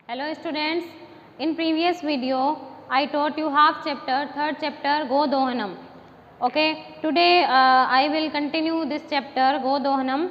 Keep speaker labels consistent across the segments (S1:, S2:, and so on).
S1: Hello students, in previous video I taught you half chapter, third chapter Godohanam. Okay, today I will continue this chapter Godohanam.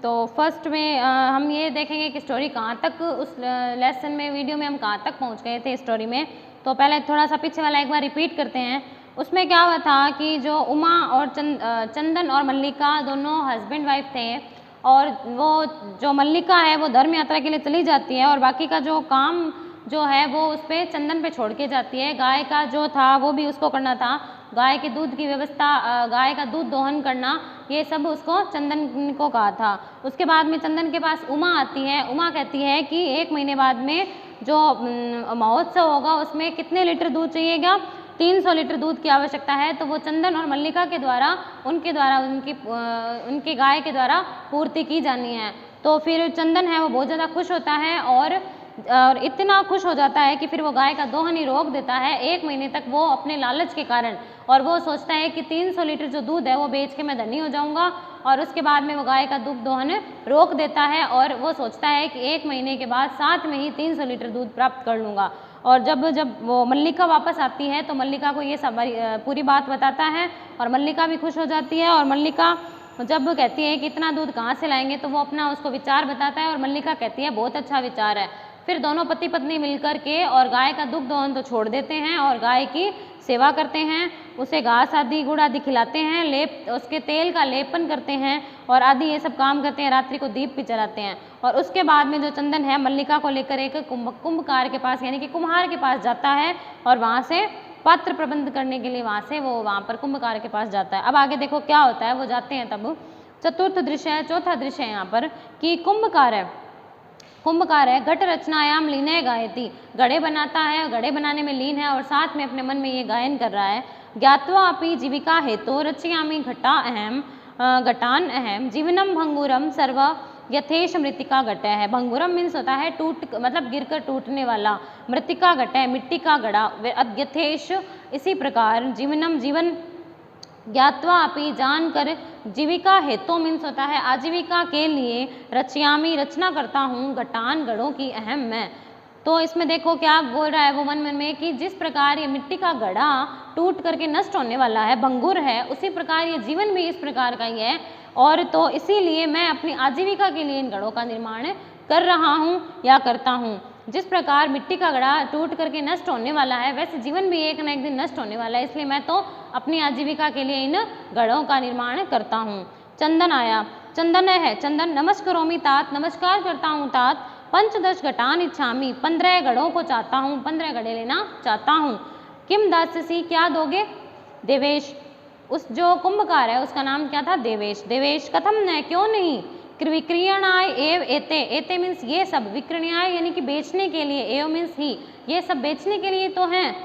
S1: तो first में हम ये देखेंगे कि story कहाँ तक उस लेसन में वीडियो में हम कहाँ तक पहुँच गए थे स्टोरी में। तो पहले थोड़ा सा पीछे वाला एक बार रिपीट करते हैं। उसमें क्या हुआ था कि जो उमा और चंदन और मल्लिका दोनों हस्बैंड वाइफ थे और वो जो मल्लिका है वो धर्म यात्रा के लिए चली जाती है और बाकी का जो काम जो है वो उस पर चंदन पे छोड़ के जाती है। गाय का जो था वो भी उसको करना था, गाय के दूध की व्यवस्था, गाय का दूध दोहन करना, ये सब उसको चंदन को कहा था। उसके बाद में चंदन के पास उमा आती है। उमा कहती है कि 1 महीने बाद में जो महोत्सव होगा उसमें कितने लीटर दूध चाहिएगा, 300 लीटर दूध की आवश्यकता है। तो वो चंदन और मल्लिका के द्वारा उनकी गाय के द्वारा पूर्ति की जानी है। तो फिर चंदन है वो बहुत ज़्यादा खुश होता है और इतना खुश हो जाता है कि फिर वो गाय का दोहन ही रोक देता है 1 महीने तक, वो अपने लालच के कारण। और वो सोचता है कि 300 लीटर जो दूध है वो बेच के मैं धनी हो जाऊंगा और उसके बाद में वो गाय का दूध दोहन रोक देता है और वो सोचता है कि 1 महीने के बाद साथ में ही 300 लीटर दूध प्राप्त कर लूँगा। और जब वो मल्लिका वापस आती है तो मल्लिका को ये सब पूरी बात बताता है और मल्लिका भी खुश हो जाती है। और मल्लिका जब कहती है कि इतना दूध कहाँ से लाएंगे तो वो अपना उसको विचार बताता है और मल्लिका कहती है बहुत अच्छा विचार है। फिर दोनों पति पत्नी मिलकर के और गाय का दुग्ध दोहन तो छोड़ देते हैं और गाय की सेवा करते हैं, उसे घास आदि गुड़ आदि खिलाते हैं, उसके तेल का लेपन करते हैं और आदि ये सब काम करते हैं। रात्रि को दीप भी जलाते हैं। और उसके बाद में जो चंदन है मल्लिका को लेकर एक कुंभकार के पास यानी कि कुम्हार के पास जाता है और वहाँ से पात्र प्रबंध करने के लिए वहाँ पर कुंभकार के पास जाता है। अब आगे देखो क्या होता है, वो जाते हैं तब चतुर्थ दृश्य है, चौथा दृश्य है यहाँ पर कि कुंभकार है घट रचनायाम लीने गायती, घड़े बनाता है, घड़े बनाने में लीन है और साथ में अपने मन में ये गायन कर रहा है। ज्ञात्वा अपि जीविका हेतु रचयामि घटान अहम जीवनम भंगुरम सर्व यथेश मृतिका घट है। भंगुरम मीन्स होता है मतलब गिरकर टूटने वाला, मृतिका घट है मिट्टी का घड़ा, यथेश इसी प्रकार, जीवनम जीवन, ज्ञात्वा अपि जानकर, जीविका हेतु मीन्स होता है आजीविका के लिए, रचयामी रचना करता हूँ, घटान घड़ों की अहम मैं। तो इसमें देखो क्या बोल रहा है वो मन में कि जिस प्रकार ये मिट्टी का घड़ा टूट करके नष्ट होने वाला है, भंगुर है, उसी प्रकार ये जीवन भी इस प्रकार का ही है। और तो इसीलिए मैं अपनी आजीविका के लिए इन घड़ों का निर्माण कर रहा हूँ या करता हूँ। जिस प्रकार मिट्टी का घड़ा टूट करके नष्ट होने वाला है वैसे जीवन भी एक ना एक दिन नष्ट होने वाला है, इसलिए मैं तो अपनी आजीविका के लिए इन घड़ों का निर्माण करता हूँ। चंदन आया, चंदन है चंदन, नमस्करोमि तात, नमस्कार करता हूँ तात, 15 घटान इच्छामि, 15 घड़ों को चाहता हूँ, 15 घड़े लेना चाहता हूँ। किम दास्यसि, क्या दोगे? देवेश, उस जो कुंभकार है उसका नाम क्या था? देवेश। देवेश कथम न, क्यों नहीं, विक्रयणाय एव एते, एते मीन्स ये सब, विक्रयणाय यानी कि बेचने के लिए, एव मीन्स ही, ये सब बेचने के लिए तो हैं।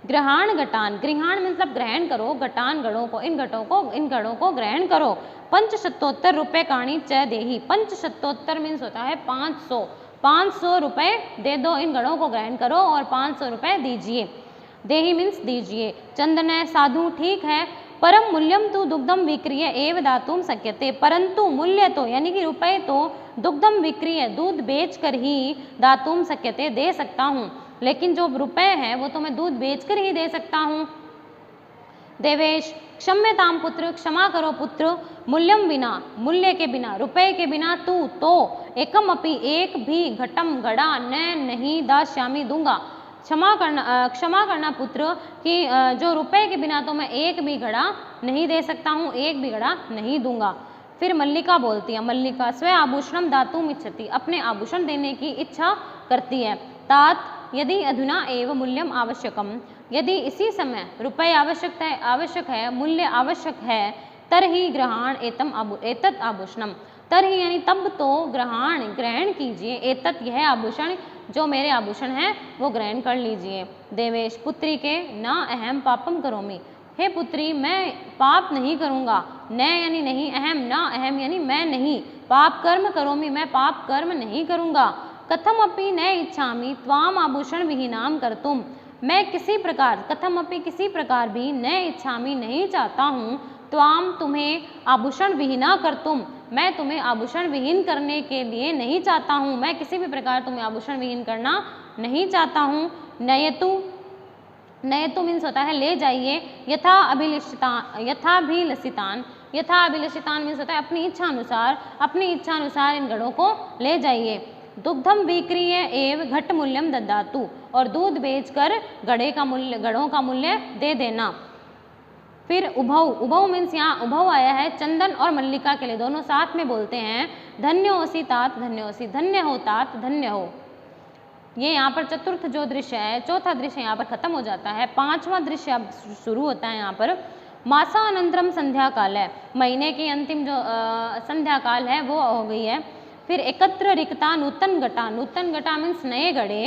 S1: ग्रहण घटान, गृहाण मतलब ग्रहण करो, घटान घड़ों को, इन घड़ों को ग्रहण करो। 500 रुपये काणी च देही, 500 मीन्स होता है 500 रुपये दे दो, इन घड़ों को ग्रहण करो और 500 रुपये दीजिए। देही मीन्स दीजिए। चंदन साधु, ठीक है, परम मूल्यम तो दुग्धम विक्रिय एव दातुम शक्यते, परंतु मूल्य तो यानी कि रुपए तो दुग्धम विक्रिय दूध बेच कर ही दातुम शक्यते दे सकता हूँ, लेकिन जो रुपए हैं वो तो मैं दूध बेचकर ही दे सकता हूँ। देवेश, क्षम्यताम पुत्र, क्षमा करो पुत्र, मूल्यम बिना, मूल्य के बिना, रुपए के बिना, तू तो एकम अपि, एक भी घटम घड़ा नहीं दास्यामि, दूंगा। क्षमा करना पुत्र कि जो रुपए के बिना तो मैं एक भी घड़ा नहीं दे सकता हूँ, एक भी घड़ा नहीं दूंगा। फिर मल्लिका बोलती है, मल्लिका स्व आभूषणम दातुम इच्छति, अपने आभूषण देने की इच्छा करती है। तात यदि अधुना एव मूल्यम आवश्यकम, यदि इसी समय रुपए आवश्यक है, मूल्य आवश्यक है, तरहि ग्रहण एतत् आभूषणम, तरहि यानी तब तो ग्रहण कीजिए, एतत् यह आभूषण, जो मेरे आभूषण हैं वो ग्रहण कर लीजिए। देवेश, पुत्री के न अहम पापम करोमि, हे पुत्री मैं पाप नहीं करूँगा, न यानी नहीं, अहम न अहम यानी मैं नहीं, पाप कर्म करोमि मैं पाप कर्म नहीं करूँगा। कथम अपि न इच्छामि त्वाम आभूषण विहीनाम कर्तुम, मैं किसी प्रकार, कथम अपि किसी प्रकार भी, न इच्छामि नहीं चाहता हूँ, त्वाम तुम्हें आभूषण विहीना कर तुम, मैं तुम्हें आभूषण विहीन करने के लिए नहीं चाहता हूँ, मैं किसी भी प्रकार तुम्हें आभूषण विहीन करना नहीं चाहता हूँ। नयतु, नयतु मीन्स होता है ले जाइए, यथा अभिलषितान, यथा अभिलषितान मीन्स होता है अपनी इच्छा अनुसार, अपनी इच्छा अनुसार इन घड़ों को ले जाइए। दुग्धम विक्रीय एव घट मूल्यम ददातु, और दूध बेचकर घड़ों का मूल्य दे देना। फिर उभव, उभव मीन्स यहाँ उभव आया है चंदन और मल्लिका के लिए, दोनों साथ में बोलते हैं धन्योसी तात धन्योसी, धन्य हो तात धन्य हो। ये यहाँ पर चतुर्थ जो दृश्य है, चौथा दृश्य यहाँ पर खत्म हो जाता है, पांचवा दृश्य अब शुरू होता है यहाँ पर। मासा अनंतरम संध्या काल है, महीने की अंतिम जो संध्या काल है वो हो गई है। फिर एकत्र रिक्ता नूतन घटा, नूतन घटा मीन्स नए घड़े,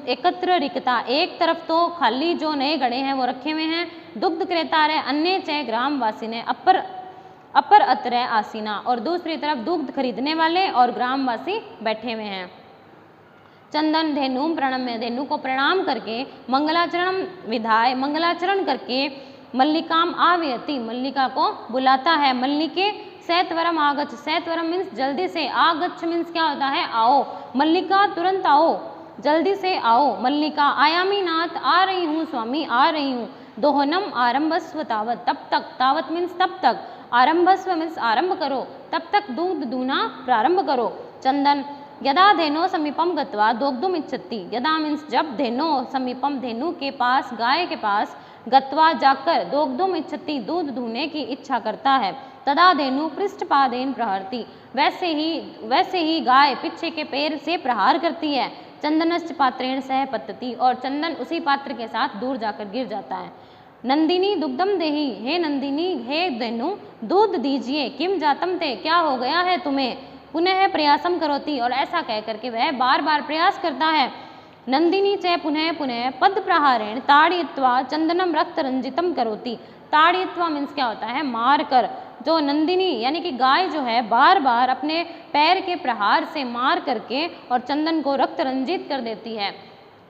S1: एकत्र रिक्ता एक तरफ तो खाली जो नए घड़े हैं वो रखे हुए हैं, दुग्ध क्रेतारे अन्य चय ग्रामवासी ने अपर अत्र आसीना, और दूसरी तरफ दुग्ध खरीदने वाले और ग्रामवासी बैठे हुए हैं। चंदन धेनु प्रणम्य, धेनु को प्रणाम करके मंगलाचरण विधाय, मंगलाचरण करके मल्लिकाम आव्यति, मल्लिका को बुलाता है। मल्लिके सैतवरम आगच्छ, सैतवरम मीन्स जल्दी से, आगच्छ मीन्स क्या होता है आओ, मल्लिका तुरंत आओ, जल्दी से आओ। मल्लिका आयामी नाथ, आ रही हूँ स्वामी आ रही हूँ। दोहनम आरंभस्व तावत, तब तक, तावत मीन्स तब तक, आरंभस्व मीन्स आरंभ करो, तब तक दूध दूना प्रारंभ करो। चंदन यदा धेनो समीपम गत्वा दोग्धुम इच्छति, यदा मीन्स जब, धेनो समीपम धेनु के पास, गाय के पास, गत्वा जाकर, दोग्धुम इच्छति दूध दूहने की इच्छा करता है, तदा धेनु पृष्ठपादेन प्रहरति, वैसे ही गाय पीछे के पैर से प्रहार करती है। चंदनश्च पात्रेण सह पतति, और चंदन उसी पात्र के साथ दूर जाकर गिर जाता है। नंदिनी दुग्धम देहि, हे नंदिनी हे धेनु दूध दीजिए। किम जातम ते, क्या हो गया है तुम्हें। पुनः प्रयासम करोति, और ऐसा कह करके वह बार बार प्रयास करता है। नंदिनी च पुनः पुनः पद प्रहारेण ताड़यित्वा चंदनम रक्त रंजितम करोति, ताड़यित्वा मीन्स क्या होता है मार कर, जो नंदिनी यानी कि गाय जो है बार बार अपने पैर के प्रहार से मार करके और चंदन को रक्त रंजित कर देती है।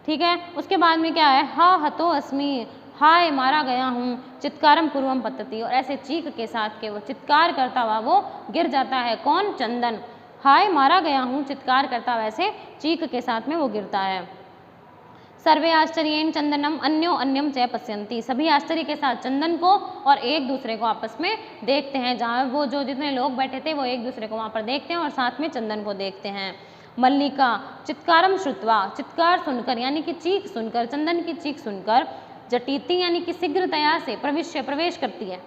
S1: ठीक है, उसके बाद में क्या है, हा हतो अस्मि, हाय मारा गया हूँ, चित्कारम पूर्वम पद्धति, और ऐसे चीख के साथ के वो चित्कार करता हुआ वो गिर जाता है। कौन, चंदन, हाय मारा गया हूँ चित्कार करता वैसे चीख के साथ में वो गिरता है। सर्वे आश्चर्येण चंदनम अन्यो अन्यम च पश्यन्ति, सभी आश्चर्य के साथ चंदन को और एक दूसरे को आपस में देखते हैं। जहाँ वो जो जितने लोग बैठे थे वो एक दूसरे को वहाँ पर देखते हैं और साथ में चंदन को देखते हैं। मल्लिका चित्कारम श्रुत्वा, चित्कार सुनकर यानी कि चीख सुनकर, चंदन की चीख सुनकर, जटीति यानी कि शीघ्रतया से प्रवेश करती है,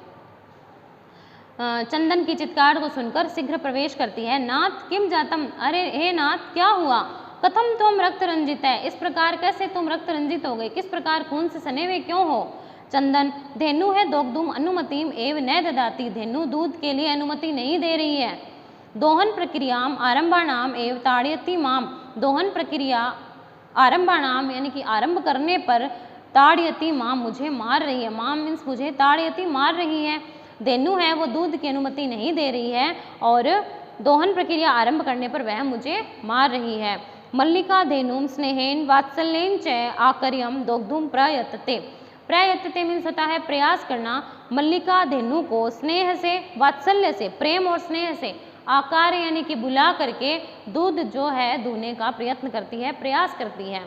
S1: चंदन की चित्कार को सुनकर शीघ्र प्रवेश करती है। नाथ किम जातम, अरे हे नाथ क्या हुआ। कथम तुम रक्त रंजित है, इस प्रकार कैसे तुम रक्त रंजित हो गए, किस प्रकार खून से सने हुए क्यों हो। चंदन धेनु है दोग्धुम अनुमतिम एव न ददाति, धेनु दूध के लिए अनुमति नहीं दे रही है। दोहन प्रक्रियाम आरंभाणाम एव ताड़यति माम, दोहन प्रक्रिया आरंभाणाम यानी कि आरंभ करने पर, ताड़यति माम मुझे मार रही है, माम मीन्स मुझे, ताड़यति मार रही है। धेनु है वो दूध की अनुमति नहीं दे रही है और दोहन प्रक्रिया आरंभ करने पर वह मुझे मार रही है। मल्लिका धेनुम स्नेहेन वात्सल्येन च आकर्यम दोग्धुम प्रयतते, प्रयतते मीन्स होता है प्रयास करना। मल्लिका धेनु को स्नेह से, वात्सल्य से, प्रेम और स्नेह से, आकार यानी कि बुला करके दूध जो है दूहने का प्रयत्न करती है, प्रयास करती है।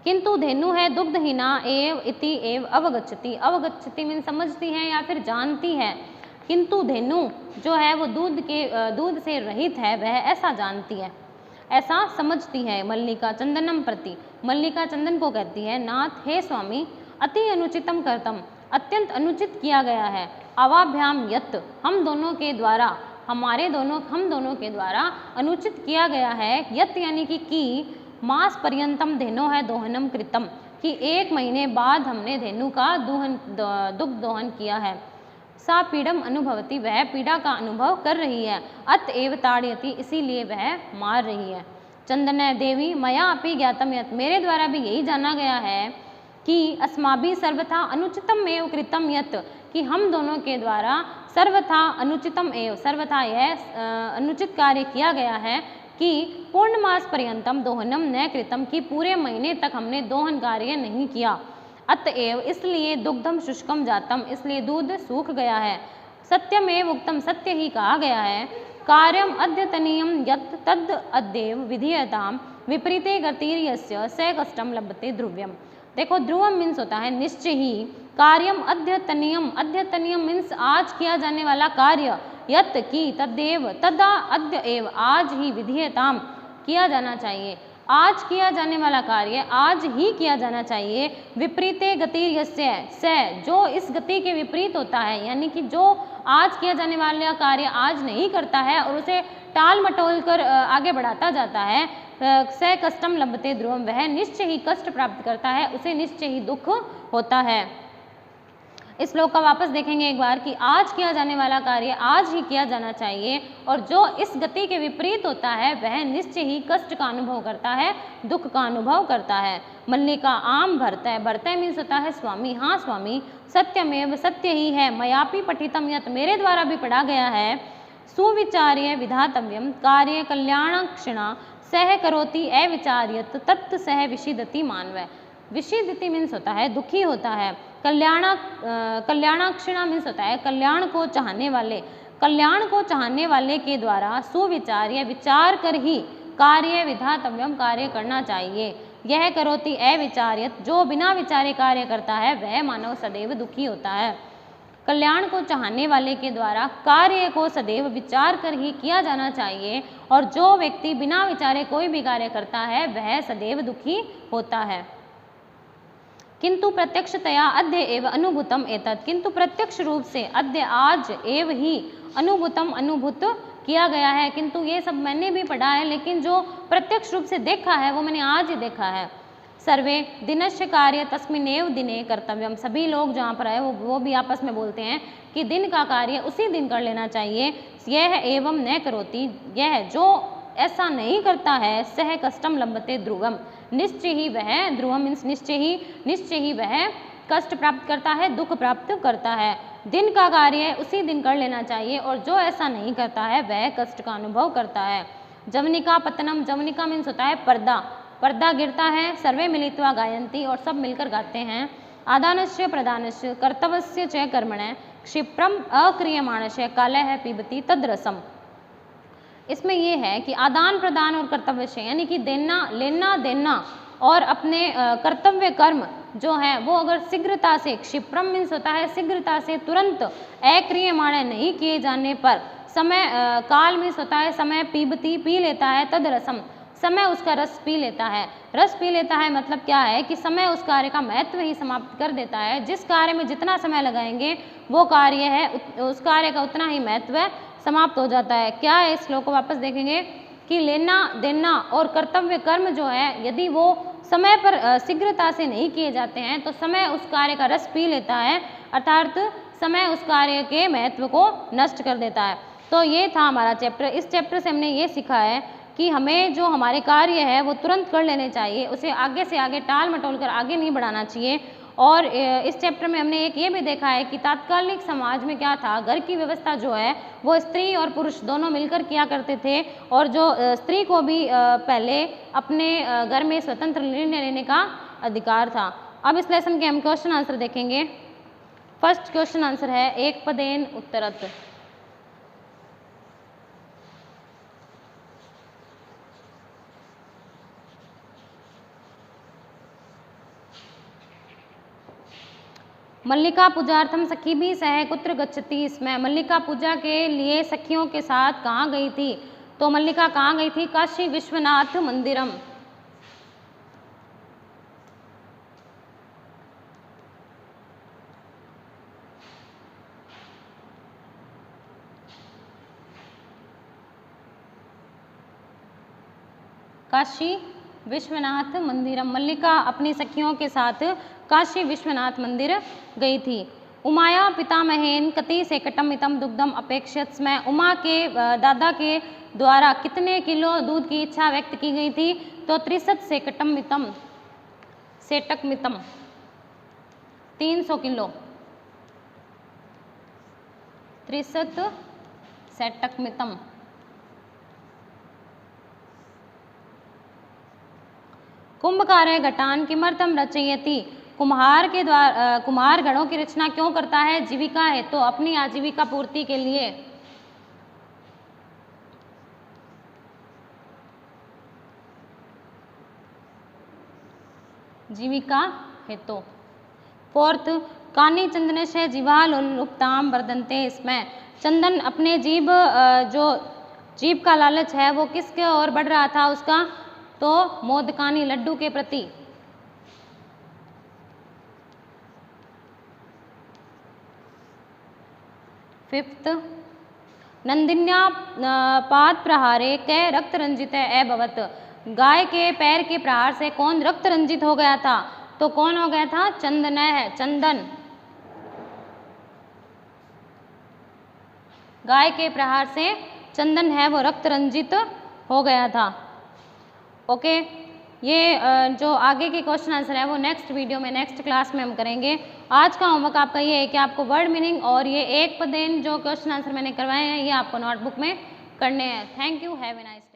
S1: किंतु धेनु है दुग्धहीना एव इति एव अवगच्छति, अवगच्छति मीन्स समझती है या फिर जानती है, किंतु धेनु जो है वो दूध से रहित है, वह ऐसा जानती है, ऐसा समझती है। मल्लिका चंदनम प्रति, मल्लिका चंदन को कहती है, नाथ हे स्वामी अति अनुचितम कर्तम, अत्यंत अनुचित किया गया है। अवाभ्याम यत, हम दोनों के द्वारा, हम दोनों के द्वारा अनुचित किया गया है। यत यानी कि मास पर्यंतम धेनो है दोहनम कृतम, कि 1 महीने बाद हमने धेनु का दुग्ध दोहन किया है। सा पीड़म अनुभवती, वह पीड़ा का अनुभव कर रही है। अतएव ताड़यति, इसीलिए वह मार रही है। चंदन देवी मया अपि ज्ञातम यत्, मेरे द्वारा भी यही जाना गया है कि अस्माभि सर्वथा अनुचितम एव कृतम यत्, कि हम दोनों के द्वारा सर्वथा अनुचितम एव, सर्वथा यह अनुचित कार्य किया गया है कि पूर्णमास पर्यंतम दोहनम न कृतम, कि पूरे महीने तक हमने दोहन कार्य नहीं किया। अतएव इसलिए दुग्धम शुष्कम जातम, इसलिए दूध सूख गया है। सत्यमेव उक्तम, सत्य ही कहा गया है। कार्यम अद्यतनीयम यत् तद अद्येव विधीयताम विपरीते गतिर्यस्य स कष्टम लभते ध्रुव्यम। देखो ध्रुवम मीन्स होता है निश्चय ही, कार्यम अद्यतनीयम, अद्यतनीयम मीन्स आज किया जाने वाला कार्य, यत् की, तदेव, तदा, अद्य एव आज ही, विधीयताम किया जाना चाहिए, आज किया जाने वाला कार्य आज ही किया जाना चाहिए। विपरीते गतिर्यस्य स, जो इस गति के विपरीत होता है, यानी कि जो आज किया जाने वाला कार्य आज नहीं करता है और उसे टाल मटोल कर आगे बढ़ाता जाता है, स कष्टम लभते ध्रुवम, वह निश्चय ही कष्ट प्राप्त करता है, उसे निश्चय ही दुख होता है। इस श्लोक का वापस देखेंगे एक बार कि आज किया जाने वाला कार्य आज ही किया जाना चाहिए और जो इस गति के विपरीत होता है वह निश्चय ही कष्ट का अनुभव करता है, दुख का अनुभव करता है। मल्लिका आम भरतय, भरतय मीन्स होता है स्वामी, हाँ स्वामी, सत्यमेव सत्य ही है, मयापि पठितम यत्, मेरे द्वारा भी पढ़ा गया है, सुविचार्य विधातव्यम कार्य कल्याणक्षिणा सह करोति अविचार्यत तत् सह विषिदति मानव। विषिदति मीन्स होता है दुखी होता है, कल्याणाक्षिणा मीन्स होता है कल्याण को चाहने वाले, कल्याण को चाहने वाले के द्वारा सुविचार्य विचार कर ही कार्य विधातव्यम कार्य करना चाहिए। यह करोति अविचार्यत, जो बिना विचारे कार्य करता है वह मानव सदैव दुखी होता है। कल्याण को चाहने वाले के द्वारा कार्य को सदैव विचार कर ही किया जाना चाहिए और जो व्यक्ति बिना विचारे कोई भी कार्य करता है वह सदैव दुखी होता है। किंतु प्रत्यक्षतया अद्य एव अनुभूतम एतत्, किंतु प्रत्यक्ष रूप से अद्य आज एव ही अनुभूतम अनुभूत किया गया है, किंतु ये सब मैंने भी पढ़ा है लेकिन जो प्रत्यक्ष रूप से देखा है वो मैंने आज ही देखा है। सर्वे दिनस्य कार्य तस्मिन्नेव दिने कर्तव्यम, सभी लोग जहाँ पर है वो भी आपस में बोलते हैं कि दिन का कार्य उसी दिन कर लेना चाहिए। यह एवं न करोति, यह जो ऐसा नहीं करता है, सह कष्टम लभते ध्रुवम, निश्चय ही वह, ध्रुवम मीन्स निश्चय ही वह कष्ट प्राप्त करता है, दुख प्राप्त करता है। दिन का कार्य उसी दिन कर लेना चाहिए और जो ऐसा नहीं करता है वह कष्ट का अनुभव करता है। जवनिका पतनम, जवनिका मीन्स होता है पर्दा, पर्दा गिरता है, सर्वे मिलित्वा गायन्ति और सब मिलकर गाते हैं। आदानस्य प्रदानस्य कर्तव्यस्य च कर्मणे क्षिप्रम अक्रियमाणस्य कालः पिबति तद्रसम। इसमें ये है कि आदान प्रदान और कर्तव्य से, यानी कि देना लेना देना और अपने कर्तव्य कर्म जो है वो अगर शीघ्रता से, क्षिप्रम मीन्स होता है शीघ्रता से, तुरंत अक्रियमाण नहीं किए जाने पर, समय काल मीन्स होता है समय, पीबती पी लेता है, तद रसम समय उसका रस पी लेता है। रस पी लेता है मतलब क्या है कि समय उस कार्य का महत्व ही समाप्त कर देता है। जिस कार्य में जितना समय लगाएंगे वो कार्य है उस कार्य का उतना ही महत्व समाप्त हो जाता है। क्या है, इस श्लोक को वापस देखेंगे कि लेना देना और कर्तव्य कर्म जो है यदि वो समय पर शीघ्रता से नहीं किए जाते हैं तो समय उस कार्य का रस पी लेता है, अर्थात समय उस कार्य के महत्व को नष्ट कर देता है। तो ये था हमारा चैप्टर। इस चैप्टर से हमने ये सीखा है कि हमें जो हमारे कार्य है वो तुरंत कर लेने चाहिए, उसे आगे से आगे टाल मटोल कर आगे नहीं बढ़ाना चाहिए। और इस चैप्टर में हमने एक ये भी देखा है कि तात्कालिक समाज में क्या था, घर की व्यवस्था जो है वो स्त्री और पुरुष दोनों मिलकर किया करते थे और जो स्त्री को भी पहले अपने घर में स्वतंत्र निर्णय लेने का अधिकार था। अब इस लेसन के हम क्वेश्चन आंसर देखेंगे। फर्स्ट क्वेश्चन आंसर है एक पदेन उत्तरत। मल्लिका पूजार्थम सखी भी सह कुत्र गच्छति, इसमें मल्लिका पूजा के लिए सखियों के साथ कहाँ गई थी, तो मल्लिका कहाँ गई थी, काशी विश्वनाथ मंदिरम। काशी विश्वनाथ मंदिरम, मल्लिका अपनी सखियों के साथ काशी विश्वनाथ मंदिर गई थी। उमाया पितामहेन कति सेकटम इतम दुग्धम अपेक्षित, में उमा के दादा के द्वारा कितने किलो दूध की इच्छा व्यक्त की गई थी, तो 63 सेकटम मितम, सेटक मितम 300 किलो, 63 सेटक मितम। कुंभकारे घटान किमर्थम रचयति, कुम्हार घड़ों की रचना क्यों करता है? जीविका है, तो अपनी आजीविका पूर्ति के लिए। जीविका हेतु। फोर्थ, कानी चंदनस्य जीवा लोलुपताम वर्धन्ते। इसमें चंदन अपने जो जीभ का लालच है वो किसके ओर बढ़ रहा था उसका? तो मोदकानी लड्डू के प्रति। फिफ्थ, नंदिन्या पाद प्रहारे कै रक्त रंजित अभवत। गाय के पैर के प्रहार से कौन रक्त रंजित हो गया था? तो कौन हो गया था? चंदन है, चंदन। गाय के प्रहार से चंदन है वो रक्त रंजित हो गया था। ओके, ये जो आगे के क्वेश्चन आंसर है वो नेक्स्ट वीडियो में, नेक्स्ट क्लास में हम करेंगे। आज का होमवर्क आपका ये है कि आपको वर्ड मीनिंग और ये एक पदेन जो क्वेश्चन आंसर मैंने करवाए हैं ये आपको नोटबुक में करने हैं। Thank you, have a nice.